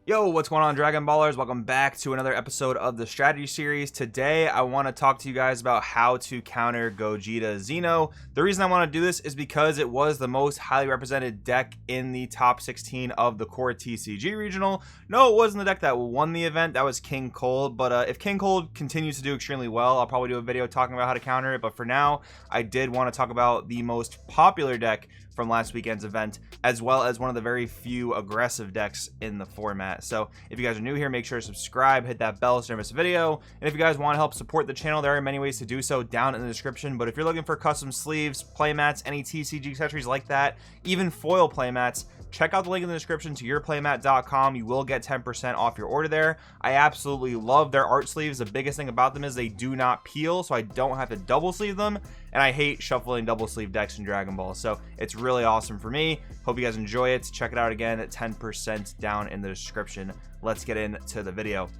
Yo, what's going on, Dragon Ballers? Welcome back to another episode of the strategy series. Today, I want to talk to you guys about how to counter Gogeta Xeno. The reason I want to do this is because it was the most highly represented deck in the top 16 of the core TCG regional. No, it wasn't the deck that won the event. That was King Cold. But if King Cold continues to do extremely well, I'll probably do a video talking about how to counter it. But for now, I did want to talk about the most popular deck from last weekend's event, as well as one of the very few aggressive decks in the format. So if you guys are new here, make sure to subscribe, hit that bell so you don't miss a video. And if you guys want to help support the channel, there are many ways to do so down in the description. But if you're looking for custom sleeves, playmats, any TCG accessories like that, even foil playmats, check out the link in the description to yourplaymat.com. You will get 10% off your order there. I absolutely love their art sleeves. The biggest thing about them is they do not peel, so I don't have to double sleeve them. And I hate shuffling double sleeve decks in Dragon Ball, so it's really awesome for me. Hope you guys enjoy it. Check it out again at 10% down in the description. Let's get into the video.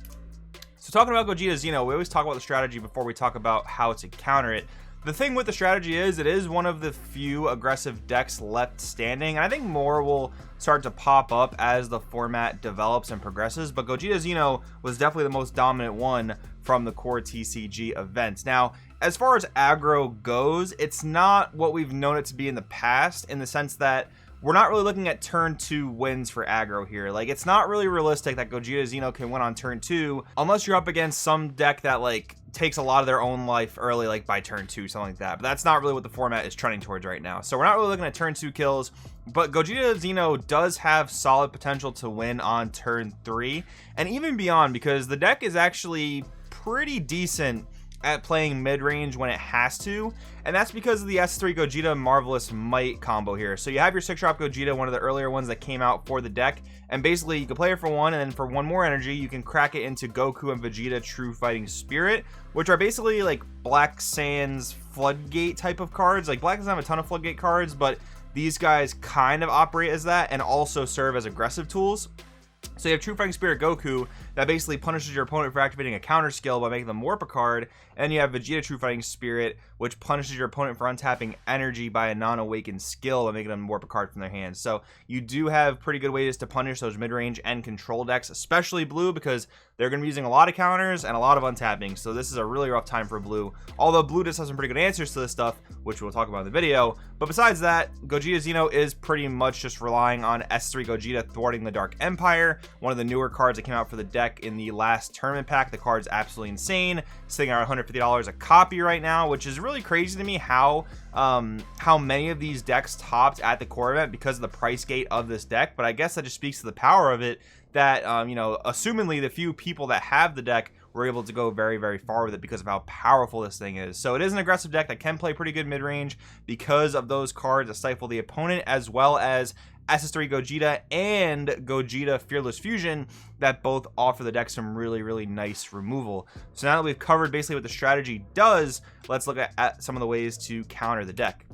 So talking about Gogeta Xeno, we always talk about the strategy before we talk about how to counter it. The thing with the strategy is it is one of the few aggressive decks left standing, and I think more will start to pop up as the format develops and progresses, but Gogeta Xeno was definitely the most dominant one from the core TCG event. Now, as far as aggro goes, it's not what we've known it to be in the past, in the sense that we're not really looking at turn 2 wins for aggro here. Like, it's not really realistic that Gogeta Xeno can win on turn 2 unless you're up against some deck that like takes a lot of their own life early, like by turn 2, something like that. But that's not really what the format is trending towards right now. So we're not really looking at turn 2 kills, but Gogeta Xeno does have solid potential to win on turn 3 and even beyond, because the deck is actually pretty decent at playing mid-range when it has to, and that's because of the S3 Gogeta Marvelous Might combo here. So you have your 6-drop Gogeta, one of the earlier ones that came out for the deck, and basically you can play it for 1, and then for 1 more energy you can crack it into Goku and Vegeta True Fighting Spirit, which are basically like Black Sand's Floodgate type of cards. Like, Black doesn't have a ton of Floodgate cards, but these guys kind of operate as that and also serve as aggressive tools. So you have True Fighting Spirit Goku that basically punishes your opponent for activating a counter skill by making them warp a card, and you have Vegeta True Fighting Spirit, which punishes your opponent for untapping energy by a non-awakened skill by making them warp a card from their hands. So you do have pretty good ways to punish those mid-range and control decks, especially Blue, because they're going to be using a lot of counters and a lot of untapping. So this is a really rough time for Blue, although Blue does have some pretty good answers to this stuff, which we'll talk about in the video. But besides that, Gogeta Xeno is pretty much just relying on S3 Gogeta thwarting the Dark Empire, one of the newer cards that came out for the deck in the last tournament pack. The card's absolutely insane, sitting at $150 a copy right now, which is really crazy to me how many of these decks topped at the core event because of the price gate of this deck. But I guess that just speaks to the power of it, that you know, assumingly the few people that have the deck were able to go very, very far with it because of how powerful this thing is. So it is an aggressive deck that can play pretty good mid-range because of those cards that stifle the opponent, as well as SS3 Gogeta and Gogeta Fearless Fusion that both offer the deck some really, really nice removal. So now that we've covered basically what the strategy does, let's look at some of the ways to counter the deck.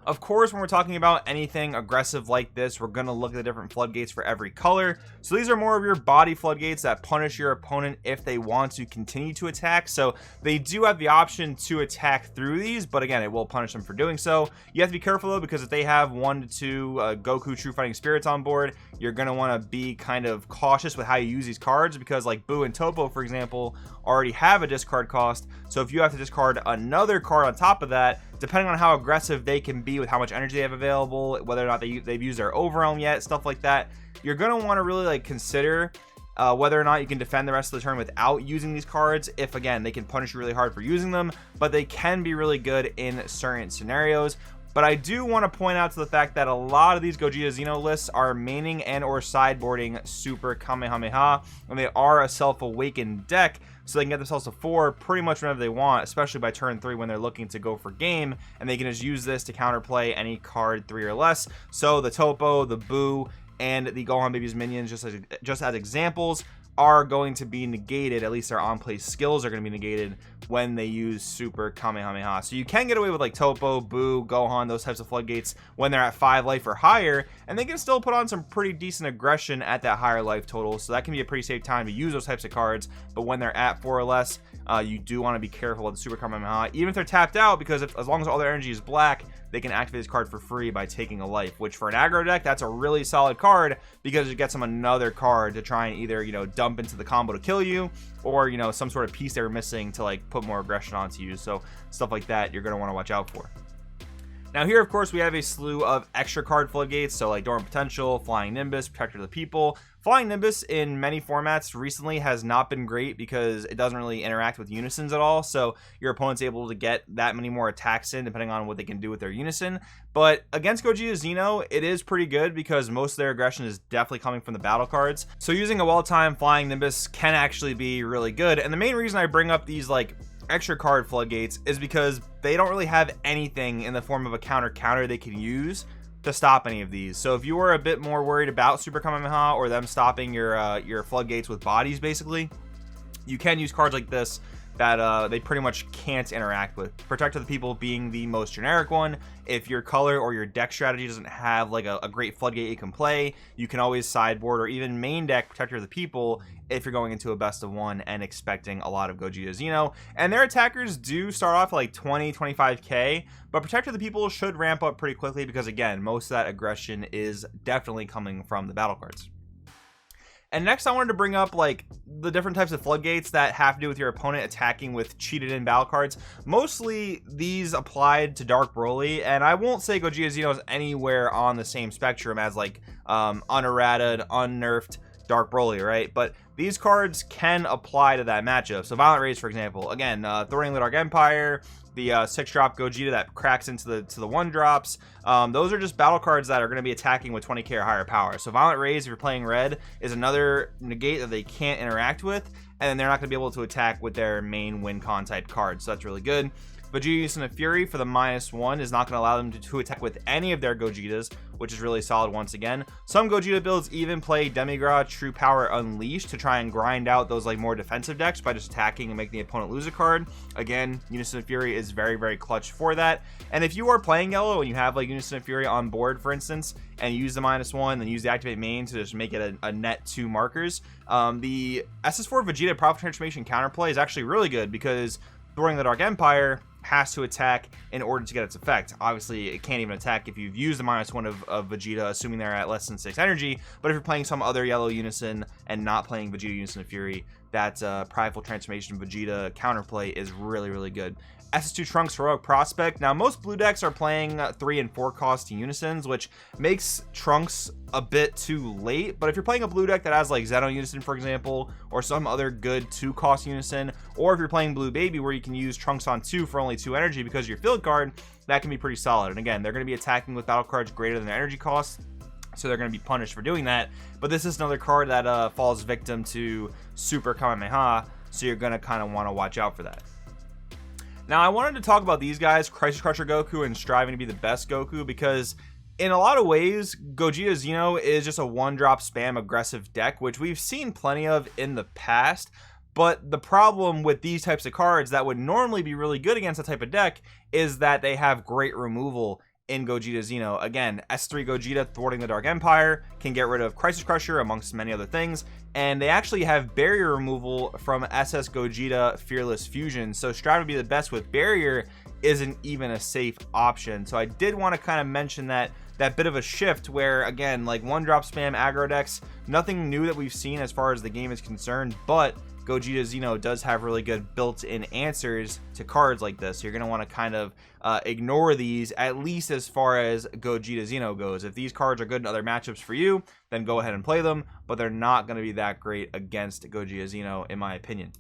Of course, when we're talking about anything aggressive like this, we're going to look at the different floodgates for every color. So these are more of your body floodgates that punish your opponent if they want to continue to attack. So they do have the option to attack through these, but again, it will punish them for doing so. You have to be careful though, because if they have 1 to 2 Goku True Fighting Spirits on board, you're going to want to be kind of cautious with how you use these cards, because like Boo and Topo, for example, already have a discard cost. So if you have to discard another card on top of that, depending on how aggressive they can be with how much energy they have available, whether or not they've used their overwhelm yet, stuff like that, you're going to want to really like consider whether or not you can defend the rest of the turn without using these cards. If again, they can punish you really hard for using them, but they can be really good in certain scenarios. But I do want to point out to the fact that a lot of these Gogeta Xeno lists are maining and or sideboarding Super Kamehameha, and they are a self-awakened deck, so they can get themselves to 4 pretty much whenever they want, especially by turn 3 when they're looking to go for game, and they can just use this to counterplay any card 3 or less. So the Topo, the Boo, and the Gohan Baby's minions, just as examples, are going to be negated. At least their on-play skills are going to be negated when they use Super Kamehameha. So you can get away with like Topo, Boo, Gohan, those types of floodgates when they're at 5 life or higher, and they can still put on some pretty decent aggression at that higher life total. So that can be a pretty safe time to use those types of cards. But when they're at 4 or less, you do want to be careful of the Super Kamehameha, even if they're tapped out, because as long as all their energy is black, they can activate this card for free by taking a life, which for an aggro deck, that's a really solid card because it gets them another card to try and either, you know, dump into the combo to kill you, or, you know, some sort of piece they were missing to like put more aggression onto you. So stuff like that you're going to want to watch out for. Now here, of course, we have a slew of extra card floodgates, so like Dormant Potential, Flying Nimbus, Protector of the People. Flying Nimbus in many formats recently has not been great because it doesn't really interact with unisons at all, so your opponent's able to get that many more attacks in depending on what they can do with their unison. But against Gogeta Xeno, it is pretty good because most of their aggression is definitely coming from the battle cards. So using a well-timed Flying Nimbus can actually be really good, and the main reason I bring up these like extra card floodgates is because they don't really have anything in the form of a counter they can use to stop any of these. So if you were a bit more worried about Super Kamehameha or them stopping your floodgates with bodies, basically, you can use cards like this that they pretty much can't interact with. Protect of the People being the most generic one. If your color or your deck strategy doesn't have like a great floodgate you can play, you can always sideboard or even main deck Protector of the People if you're going into a best of one and expecting a lot of Gogeta Xeno. And their attackers do start off at like 20-25k, but Protector of the People should ramp up pretty quickly because, again, most of that aggression is definitely coming from the battle cards. And next I wanted to bring up like the different types of floodgates that have to do with your opponent attacking with cheated in battle cards. Mostly these applied to Dark Broly, and I won't say Gogeta Xeno is anywhere on the same spectrum as like unerrated, unnerfed Dark Broly, right? But these cards can apply to that matchup. So Violent Rage, for example, again, Thwarting the Dark Empire, the 6-drop Gogeta that cracks into the 1-drops. Those are just battle cards that are going to be attacking with 20k or higher power. So Violent Rays, if you're playing red, is another negate that they can't interact with, and then they're not going to be able to attack with their main win con type cards. So that's really good. Vegeta Unison of Fury for the -1 is not going to allow them to attack with any of their Gogetas, which is really solid once again. Some Gogeta builds even play Demigod True Power Unleashed to try and grind out those like more defensive decks by just attacking and making the opponent lose a card. Again, Unison of Fury is very, very clutch for that. And if you are playing yellow and you have like Unison of Fury on board, for instance, and you use the -1, then use the activate main to just make it a net 2 markers, the SS4 Vegeta Powerful Transformation counterplay is actually really good because Thwarting the Dark Empire has to attack in order to get its effect. Obviously, it can't even attack if you've used the -1 of Vegeta, assuming they're at less than 6 energy. But if you're playing some other yellow unison and not playing Vegeta Unison of Fury, that Prideful Transformation Vegeta counterplay is really, really good. SS2 Trunks Heroic Prospect. Now, most blue decks are playing 3 and 4 cost unisons, which makes Trunks a bit too late. But if you're playing a blue deck that has like Xeno Unison, for example, or some other good 2-cost unison, or if you're playing Blue Baby where you can use Trunks on 2 for only 2 energy because of your field card, that can be pretty solid. And again, they're going to be attacking with battle cards greater than their energy cost, so they're going to be punished for doing that. But this is another card that falls victim to Super Kamehameha, so you're going to kind of want to watch out for that. Now, I wanted to talk about these guys, Crisis Crusher Goku and Striving to be the best Goku, because in a lot of ways, Gogeta Xeno is just a 1-drop spam aggressive deck, which we've seen plenty of in the past. But the problem with these types of cards that would normally be really good against that type of deck is that they have great removal in Gogeta Xeno. Again, S3 Gogeta Thwarting the Dark Empire can get rid of Crisis Crusher amongst many other things, and they actually have barrier removal from SS Gogeta Fearless Fusion, so Strive to be the best with barrier isn't even a safe option. So I did want to kind of mention that bit of a shift where, again, like 1-drop spam aggro decks, nothing new that we've seen as far as the game is concerned, but Gogeta Xeno does have really good built-in answers to cards like this. So you're going to want to kind of ignore these, at least as far as Gogeta Xeno goes. If these cards are good in other matchups for you, then go ahead and play them, but they're not going to be that great against Gogeta Xeno, in my opinion.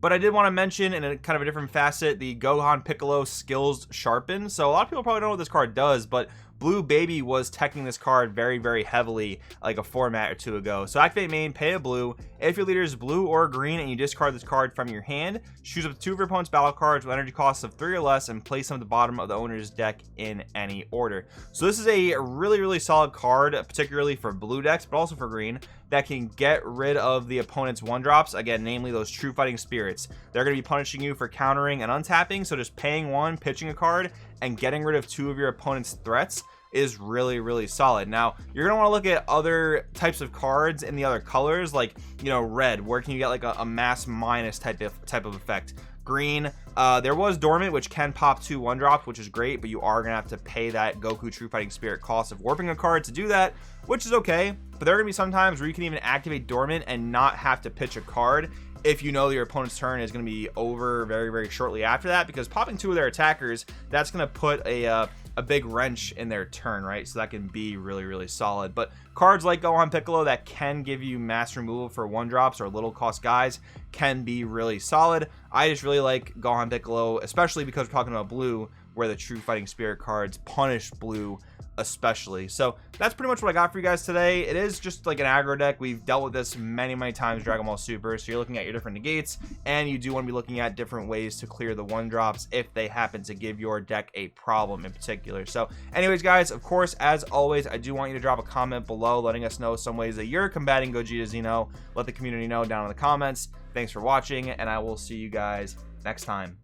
But I did want to mention, in a kind of a different facet, the Ganon Piccolo Skills Sharpen. So a lot of people probably don't know what this card does, but Blue Baby was teching this card very, very heavily like a format or 2 ago. So activate main, pay a blue. If your leader is blue or green and you discard this card from your hand, choose up to 2 of your opponent's battle cards with energy costs of 3 or less and place them at the bottom of the owner's deck in any order. So this is a really, really solid card, particularly for blue decks, but also for green, that can get rid of the opponent's 1-drops, again, namely those True Fighting Spirits. They're going to be punishing you for countering and untapping, so just paying 1, pitching a card, and getting rid of 2 of your opponent's threats is really, really solid. Now, you're going to want to look at other types of cards in the other colors, like, you know, red, where can you get like a mass minus type of effect. green. There was dormant, which can pop 2 1-drops, which is great, but you are gonna have to pay that Goku True Fighting Spirit cost of warping a card to do that, which is okay. But there are gonna be some times where you can even activate dormant and not have to pitch a card if you know your opponent's turn is going to be over very, very shortly after that, because popping 2 of their attackers, that's going to put a big wrench in their turn, right? So that can be really, really solid. But cards like Ganon Piccolo that can give you mass removal for 1-drops or little cost guys can be really solid. I just really like Ganon Piccolo, especially because we're talking about blue, where the True Fighting Spirit cards punish blue especially. So that's pretty much what I got for you guys today. It is just like an aggro deck. We've dealt with this many times, Dragon Ball Super. So you're looking at your different negates, and you do want to be looking at different ways to clear the 1-drops if they happen to give your deck a problem in particular. So anyways, guys, of course, as always, I do want you to drop a comment below letting us know some ways that you're combating Gogeta Xeno. Let the community know down in the comments. Thanks for watching, and I will see you guys next time.